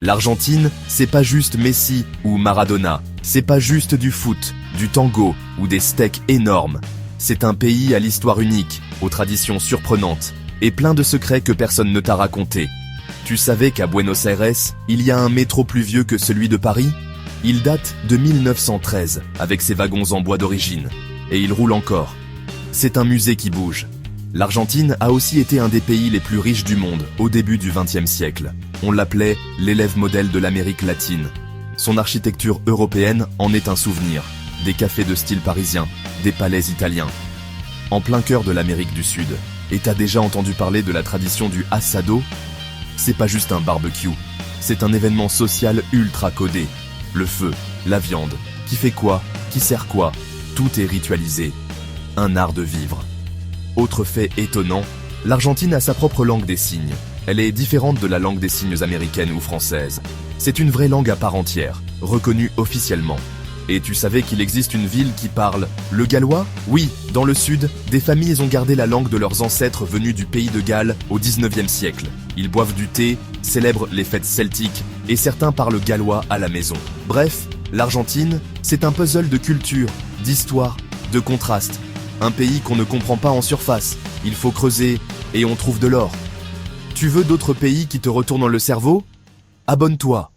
L'Argentine, c'est pas juste Messi ou Maradona, c'est pas juste du foot, du tango ou des steaks énormes. C'est un pays à l'histoire unique, aux traditions surprenantes et plein de secrets que personne ne t'a raconté. Tu savais qu'à Buenos Aires, il y a un métro plus vieux que celui de Paris? Il date de 1913, avec ses wagons en bois d'origine. Et il roule encore. C'est un musée qui bouge. L'Argentine a aussi été un des pays les plus riches du monde au début du XXe siècle. On l'appelait l'élève modèle de l'Amérique latine. Son architecture européenne en est un souvenir. Des cafés de style parisien, des palais italiens. En plein cœur de l'Amérique du Sud. Et t'as déjà entendu parler de la tradition du asado? C'est pas juste un barbecue. C'est un événement social ultra codé. Le feu, la viande, qui fait quoi, qui sert quoi, tout est ritualisé. Un art de vivre. Autre fait étonnant, l'Argentine a sa propre langue des signes. Elle est différente de la langue des signes américaine ou française. C'est une vraie langue à part entière, reconnue officiellement. Et tu savais qu'il existe une ville qui parle le gallois? Oui, dans le sud, des familles ont gardé la langue de leurs ancêtres venus du pays de Galles au 19e siècle. Ils boivent du thé, célèbrent les fêtes celtiques, et certains parlent gallois à la maison. Bref, l'Argentine, c'est un puzzle de culture, d'histoire, de contraste. Un pays qu'on ne comprend pas en surface. Il faut creuser, et on trouve de l'or. Tu veux d'autres pays qui te retournent le cerveau? Abonne-toi.